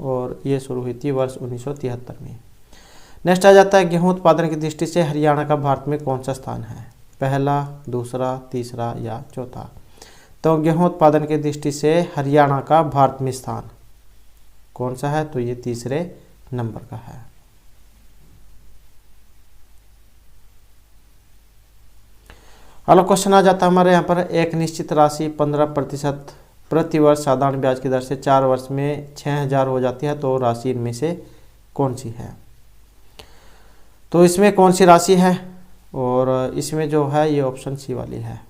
S1: और ये शुरू हुई थी वर्ष 1973 में। नेक्स्ट आ जाता है, गेहूं उत्पादन की दृष्टि से हरियाणा का भारत में कौन सा स्थान है? पहला, दूसरा, तीसरा या चौथा? तो गेहूं उत्पादन की दृष्टि से हरियाणा का भारत में स्थान कौन सा है? तो ये तीसरे नंबर का है। अगला क्वेश्चन आ जाता है हमारे यहाँ पर, एक निश्चित राशि 15% प्रति वर्ष साधारण ब्याज की दर से 4 वर्ष में 6000 हो जाती है, तो राशि इनमें से कौन सी है? तो इसमें कौन सी राशि है? और इसमें जो है ये ऑप्शन सी वाली है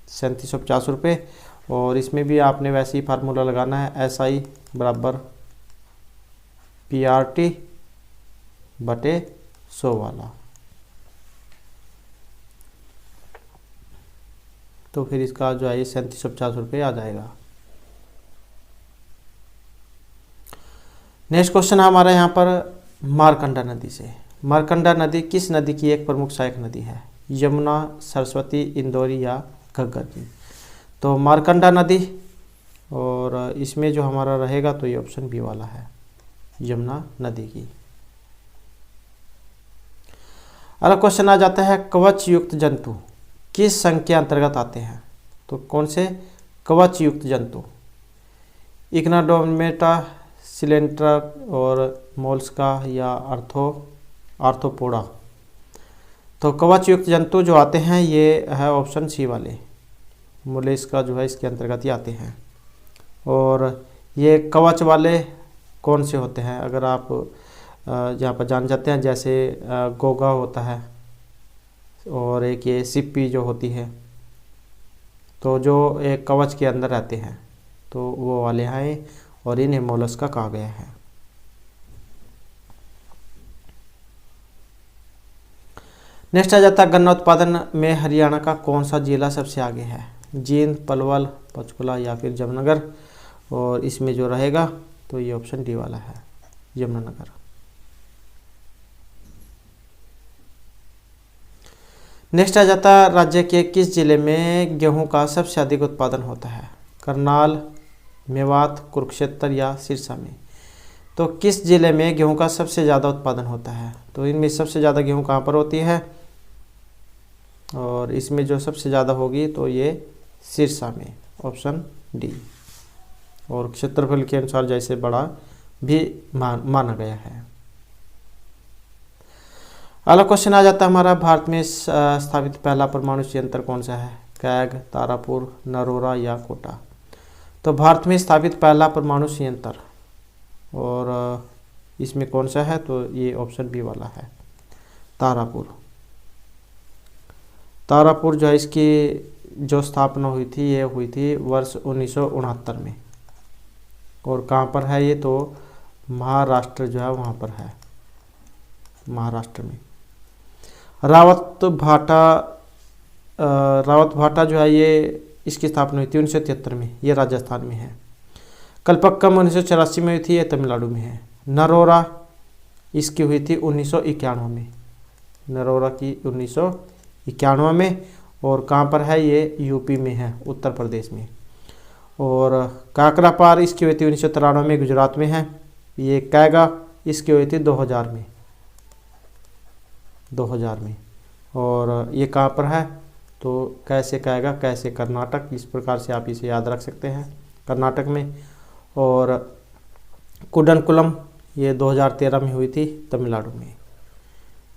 S1: 3750 रुपये। और इसमें भी आपने वैसे ही फार्मूला लगाना है, SI बराबर PRT बटे 100 वाला। तो फिर इसका जो है ये 3750 रुपये आ जाएगा। नेक्स्ट क्वेश्चन है हमारा यहाँ पर मारकंडा नदी से। मारकंडा नदी किस नदी की एक प्रमुख सहायक नदी है? यमुना, सरस्वती, इंदौरी या घग्गर की? तो मारकंडा नदी, और इसमें जो हमारा रहेगा तो ये ऑप्शन बी वाला है, यमुना नदी की। अगला क्वेश्चन आ जाता है कवच युक्त जंतु किस संघ के अंतर्गत आते हैं? तो कौन से कवच युक्त जंतु? इग्नाडोमेटा, सिलेंट्रा और मोल्स्का या आर्थ्रोपोडा? तो कवच युक्त जंतु जो आते हैं ये है ऑप्शन सी वाले, मोलस्का जो है इसके अंतर्गत ही आते हैं। और ये कवच वाले कौन से होते हैं अगर आप यहाँ पर जान जाते हैं, जैसे गोगा होता है और एक ये सिप्पी जो होती है, तो जो एक कवच के अंदर रहते हैं तो वो वाले हैं और इन्हें मोलस्का कहा गया है। नेक्स्ट आ जाता है गन्ना उत्पादन में हरियाणा का कौन सा जिला सबसे आगे है? जींद, पलवल, पंचकुला या फिर जमनगर? और इसमें जो रहेगा तो ये ऑप्शन डी वाला है, यमुनानगर। नेक्स्ट आ जाता है राज्य के किस जिले में गेहूं का सबसे अधिक उत्पादन होता है? करनाल, मेवात, कुरुक्षेत्र या सिरसा में? तो किस जिले में गेहूं का सबसे ज़्यादा उत्पादन होता है? तो इनमें सबसे ज़्यादा गेहूं कहाँ पर होती है? और इसमें जो सबसे ज़्यादा होगी तो ये सिरसा में, ऑप्शन डी। और क्षेत्रफल के अनुसार जैसे बड़ा भी माना गया है। अगला क्वेश्चन आ जाता है हमारा भारत में स्थापित पहला परमाणु संयंत्र कौन सा है? कैग, तारापुर, नरोरा या कोटा? तो भारत में स्थापित पहला परमाणु संयंत्र, और इसमें कौन सा है? तो ये ऑप्शन बी वाला है, तारापुर। तारापुर जो है इसकी जो स्थापना हुई थी ये हुई थी वर्ष 1969 में। और कहाँ पर है ये? तो महाराष्ट्र जो है वहाँ पर है, महाराष्ट्र में। रावत भाटा जो है ये इसकी स्थापना हुई थी 1973 में, ये राजस्थान में है। कल्पक्कम 1984 में हुई थी, ये तमिलनाडु में है। नरोरा इसकी हुई थी 1991 में, नरोरा की 1991 में। और कहाँ पर है? ये यूपी में है, उत्तर प्रदेश में। और काकरापार इसकी हुई थी 1993 में, गुजरात में है। ये कैगा इसकी हुई थी 2000 में, 2000 में। और ये कहाँ पर है? तो कैसे कैगा, कैसे कर्नाटक, इस प्रकार से आप इसे याद रख सकते हैं, कर्नाटक में। और कुडनकुलम ये 2013 में हुई थी, तमिलनाडु में।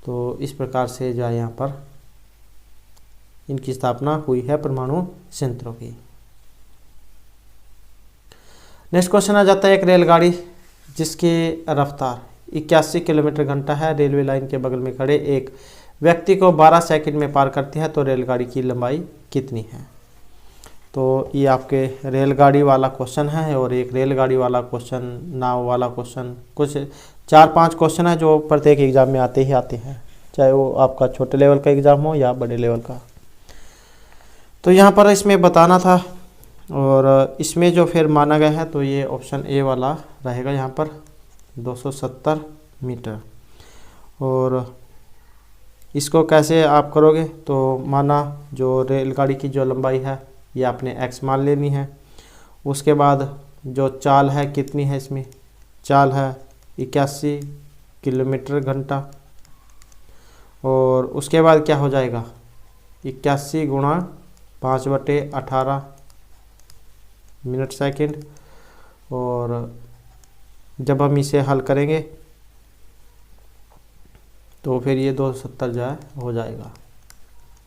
S1: तो इस प्रकार से जो है यहाँ पर इनकी स्थापना हुई है परमाणु संयंत्रों की। नेक्स्ट क्वेश्चन आ जाता है एक रेलगाड़ी जिसकी रफ्तार 81 किलोमीटर घंटा है, रेलवे लाइन के बगल में खड़े एक व्यक्ति को 12 सेकंड में पार करती है, तो रेलगाड़ी की लंबाई कितनी है? तो ये आपके रेलगाड़ी वाला क्वेश्चन है। और एक रेलगाड़ी वाला क्वेश्चन, नाव वाला क्वेश्चन, कुछ 4-5 क्वेश्चन है जो प्रत्येक एग्जाम में आते ही आते हैं, चाहे वो आपका छोटे लेवल का एग्ज़ाम हो या बड़े लेवल का। तो यहाँ पर इसमें बताना था, और इसमें जो फिर माना गया है तो ये ऑप्शन ए वाला रहेगा यहाँ पर, 270 मीटर। और इसको कैसे आप करोगे? तो माना जो रेलगाड़ी की जो लंबाई है ये आपने x मान लेनी है। उसके बाद जो चाल है कितनी है, इसमें चाल है 81 किलोमीटर घंटा। और उसके बाद क्या हो जाएगा? 81 गुणा 5/18 मिनट सेकंड। और जब हम इसे हल करेंगे तो फिर ये 270 जो है हो जाएगा।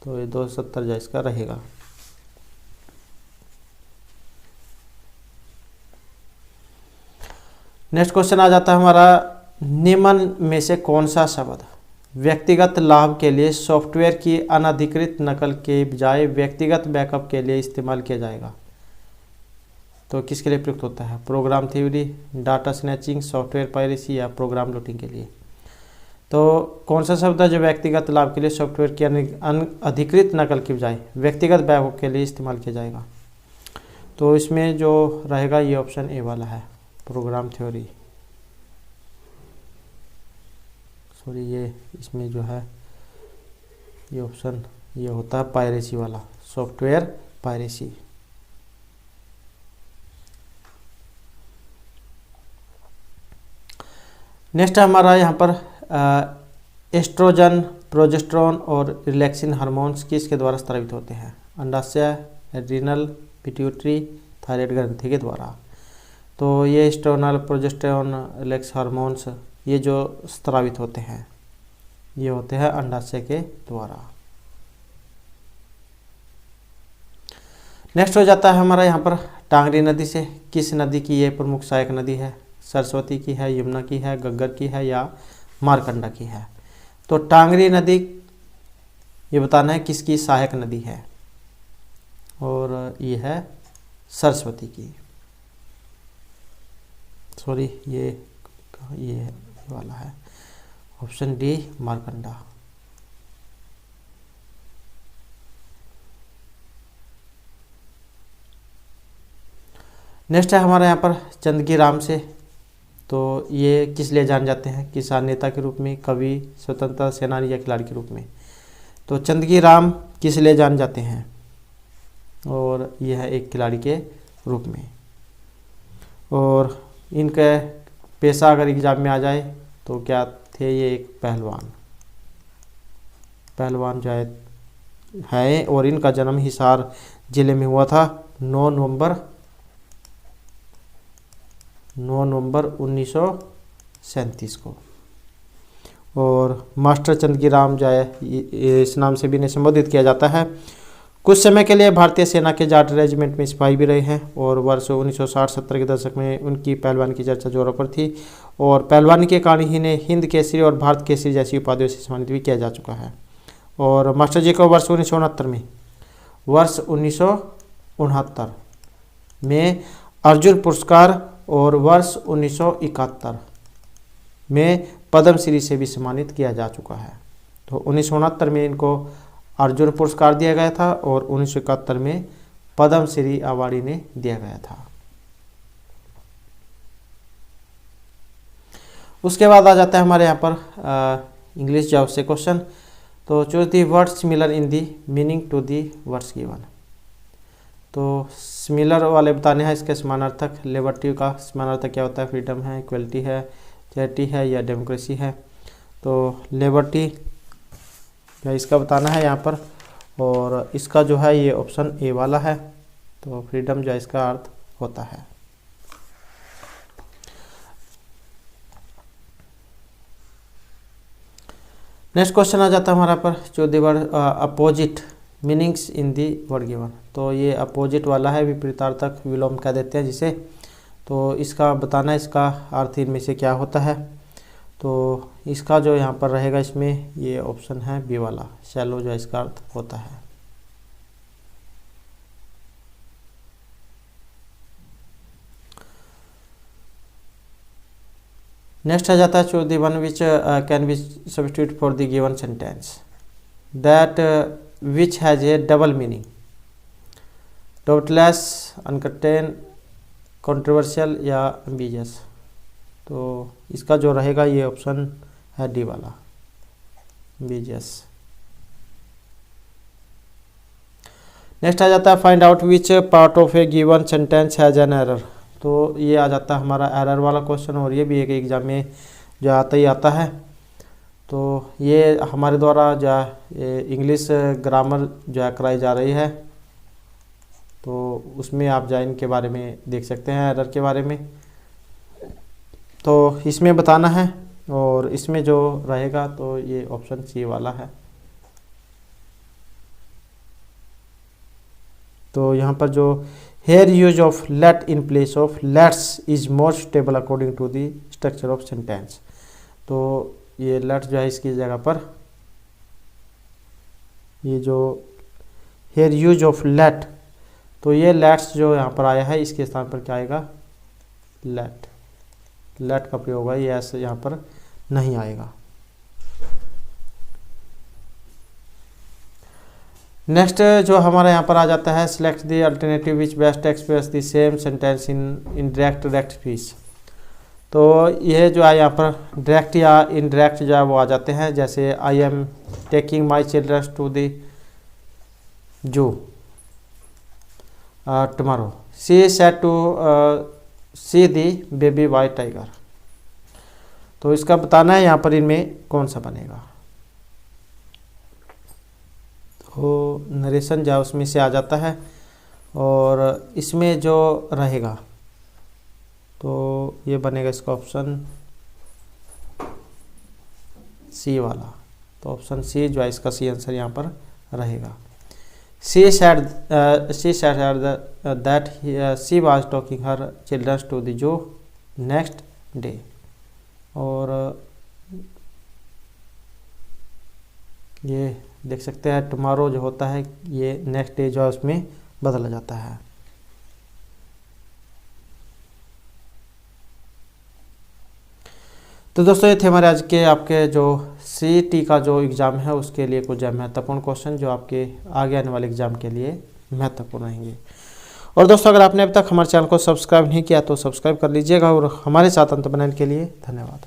S1: तो ये 270 जो इसका रहेगा। नेक्स्ट क्वेश्चन आ जाता है हमारा, निम्न में से कौन सा शब्द व्यक्तिगत लाभ के लिए सॉफ्टवेयर की अनधिकृत नकल के बजाय व्यक्तिगत बैकअप के लिए इस्तेमाल किया जाएगा। तो किसके लिए प्रयुक्त होता है? Program theory, data snatching, software piracy या प्रोग्राम लूटिंग के लिए। तो कौन सा शब्द है जो व्यक्तिगत लाभ के लिए सॉफ्टवेयर की अनधिकृत नकल की बजाय व्यक्तिगत बैकअप के लिए इस्तेमाल किया जाएगा? तो इसमें जो रहेगा ये ऑप्शन ए वाला है, प्रोग्राम थ्योरी। सॉरी, ये इसमें जो है ये ऑप्शन ये होता है पायरेसी वाला, सॉफ्टवेयर पायरेसी। नेक्स्ट हमारा यहाँ पर एस्ट्रोजन, प्रोजेस्टेरोन और रिलैक्सिन हार्मोन्स किसके द्वारा स्रावित होते हैं? अंडाशय, एड्रिनल, पिट्यूटरी, थायराइड ग्रंथि के द्वारा। तो ये एस्ट्रोजन, प्रोजेस्टेरोन, रिलैक्स हार्मोन्स ये जो स्रावित होते हैं ये होते हैं अंडाशय के द्वारा। नेक्स्ट हो जाता है हमारा यहाँ पर टांगरी नदी से किस नदी की ये प्रमुख सहायक नदी है? सरस्वती की है, यमुना की है, घग्गर की है या मारकंडा की है? तो टांगरी नदी ये बताना है किसकी सहायक नदी है, और ये है सरस्वती की। सॉरी, ये वाला है ऑप्शन डी, मारकंडा। नेक्स्ट है हमारे यहाँ पर चंदगी राम से। तो ये किस लिए जान जाते हैं? किसान नेता के रूप में, कवि, स्वतंत्रता सेनानी या खिलाड़ी के रूप में? तो चंदगी राम किस लिए जान जाते हैं? और यह है एक खिलाड़ी के रूप में। और इनका पेशा अगर एग्जाम में आ जाए तो क्या थे? ये एक पहलवान जो है और इनका जन्म हिसार जिले में हुआ था 9 नवंबर 1937 को। और मास्टर चंदगी राम जो है इस नाम से भी इन्हें संबोधित किया जाता है। कुछ समय के लिए भारतीय सेना के जाट रेजिमेंट में सिपाही भी रहे हैं और वर्ष 1960-70 के दशक में उनकी पहलवानी की चर्चा जोरों पर थी और पहलवानी के कारण ही इन्हें हिंद केसरी और भारत केसरी जैसी उपाधियों से सम्मानित भी किया जा चुका है। और मास्टर जी को वर्ष 1969 में अर्जुन पुरस्कार और वर्ष 1971 में पद्मश्री से भी सम्मानित किया जा चुका है। तो 1969 में इनको अर्जुन पुरस्कार दिया गया था और 1971 में पद्मश्री अवार्ड इन्हें दिया गया था। उसके बाद आ जाता है हमारे यहाँ पर इंग्लिश जॉब से क्वेश्चन। तो choose the words similar in the meaning to the words given. तो सिमिलर वाले बताने हैं इसके समानार्थक। लिबर्टी का समानार्थक क्या होता है? फ्रीडम है, इक्वलिटी है, चैरिटी है या डेमोक्रेसी है? तो लिबर्टी या इसका बताना है यहाँ पर, और इसका जो है ये ऑप्शन ए वाला है। तो फ्रीडम जो है इसका अर्थ होता है। नेक्स्ट क्वेश्चन आ जाता है हमारा पर जो the word opposite meanings in the word given. तो ये अपोजिट वाला है, विपरीतार्थक, विलोम कह देते हैं जिसे। तो इसका बताना है इसका अर्थ इनमें से क्या होता है। तो इसका जो यहाँ पर रहेगा इसमें ये ऑप्शन है बी वाला, शैलो जो इसका अर्थ होता है। नेक्स्ट आ जाता है choose the one which can be substitute for the given sentence that which has a double meaning, doubtless, uncertain, controversial या एम्बिगियस। तो इसका जो रहेगा ये ऑप्शन है डी वाला, एम्बिगियस। नेक्स्ट आ जाता है find out which part of A given sentence has an error. तो ये आ जाता है हमारा एरर वाला क्वेश्चन, और ये भी एक एग्जाम में जो आता ही आता है। तो ये हमारे द्वारा जो है इंग्लिश ग्रामर जो है कराई जा रही है, तो उसमें आप जो इनके बारे में देख सकते हैं, एरर के बारे में। तो इसमें बताना है, और इसमें जो रहेगा तो ये ऑप्शन सी वाला है। तो यहाँ पर जो here use of let in place of lets is more suitable according to the structure of sentence. तो ये लेट्स जो है इसकी जगह पर ये जो हेयर यूज ऑफ लेट, तो ये लेट्स जो यहाँ पर आया है इसके स्थान पर क्या आएगा, लेट। लेट का प्रयोग है, ये ऐसे यहाँ पर नहीं आएगा। नेक्स्ट जो हमारा यहाँ पर आ जाता है, select the alternative which best express the same sentence in indirect direct speech. तो यह जो है यहाँ पर डायरेक्ट या इनडायरेक्ट जो है वो आ जाते हैं, जैसे I am taking my children to the zoo tomorrow, she said to see the baby white tiger. तो इसका बताना है यहाँ पर इनमें कौन सा बनेगा। तो नरेशन जो उसमें से आ जाता है, और इसमें जो रहेगा तो ये बनेगा इसका ऑप्शन सी वाला। तो ऑप्शन सी जो है इसका सी आंसर यहाँ पर रहेगा। She said that she was taking her children to the zoo next day। और ये देख सकते हैं टुमारो जो होता है ये नेक्स्ट डे जो है उसमें बदला जाता है। तो दोस्तों ये थे हमारे आज के आपके जो CET का जो एग्ज़ाम है उसके लिए कुछ महत्वपूर्ण क्वेश्चन जो आपके आगे आने वाले एग्ज़ाम के लिए महत्वपूर्ण रहेंगे। और दोस्तों अगर आपने अब तक हमारे चैनल को सब्सक्राइब नहीं किया तो सब्सक्राइब कर लीजिएगा, और हमारे साथ अंत बनाने के लिए धन्यवाद।